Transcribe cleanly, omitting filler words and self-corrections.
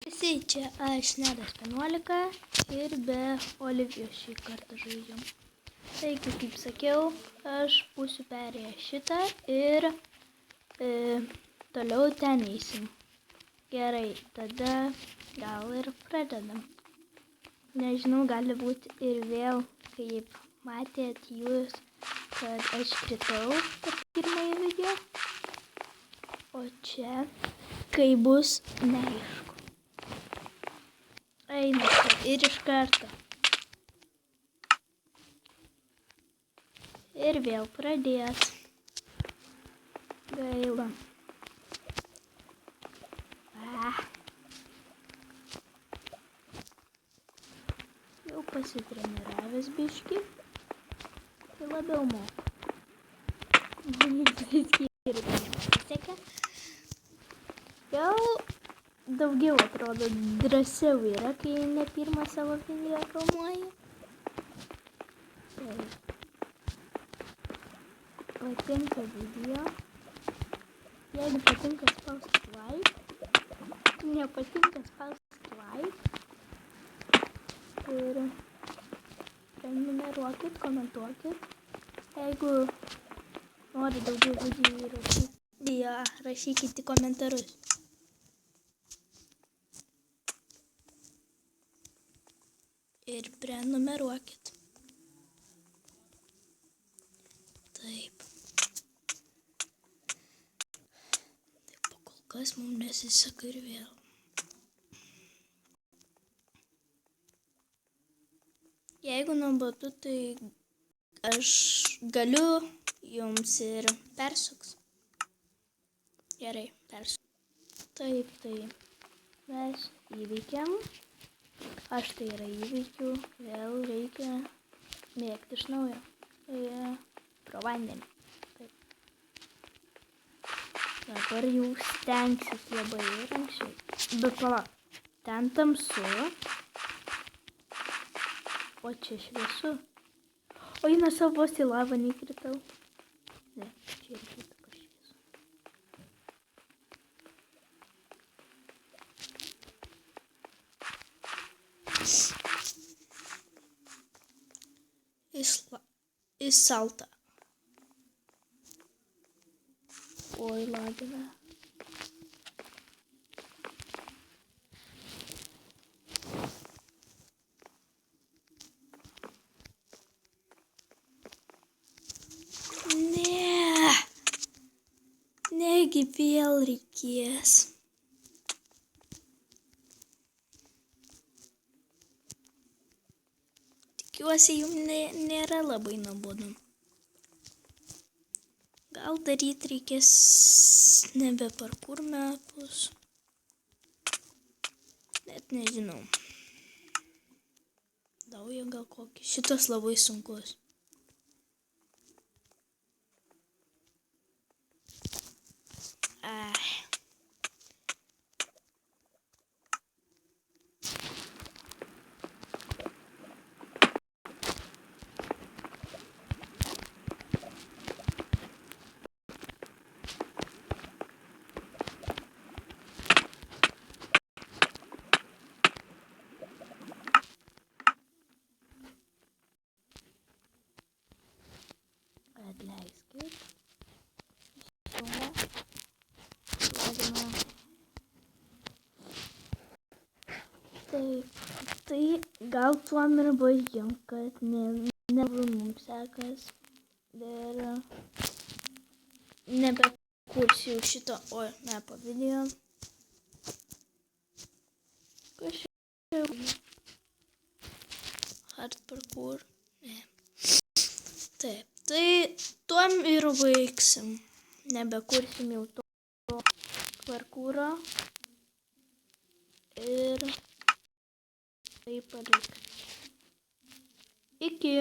Visi, čia aš Nedas 11 ir be Olivijos šį kartą žaidžiam. Taigi, kaip sakiau, aš būsiu perėjęs šitą ir toliau ten eisim. Gerai, tada gal ir pradedam. Nežinau, gali būti ir vėl, kaip matėt jūs, kad aš kritau per pirmąjį video. O čia, kai bus neaišku. Eina ir iš karto. Ir vėl pradės. Gaila. Jau pasitreniravęs biškį. Tai labiau moku. Pasisekė. Jau daugiau atrodo drąsiau yra, kai ne pirmą savo video filmuoju. Patinka video. Jeigu patinka, spauskit like. Nepatinka, spauskit like. Ir prenumeruokit, komentuokit. Jeigu nori daugiau video rašykit į komentarus. Ir prenumeruokit. Taip. Taip, kol kas mums nesiseka ir vėl. Jeigu nuobodu, tai aš galiu jums ir persuks. Gerai, persuks. Taip, tai mes įveikiam. Aš tai yra įveikiu, vėl reikia mėgti iš naujo. Pro vandenį. Taip. Dabar jau stengsiu labai ir anksčiau. Bet palauk, ten tamsu. O čia šviesu. O į savo vos į lavą neįkritau. Ne, čia ir šitą šviesu. Į saltą. Oi, lagina. Negi vėl reikės. Tikiuosi, jums nėra labai nuobodu. Gal daryti reikės nebe parkour mapus. Net nežinau. Daugia gal kokį. Šitas labai sunkus. Atleiskit. Taip, tai gal tuom ir baigiam, kad nebūtų mums sekas. Ir nebekursiu šito mapo video. Kažkaip hard parkour. Ne. Taip, tai tuom ir baigsim. Nebekursim jau to parkouro. Ir tai palikti. Iki.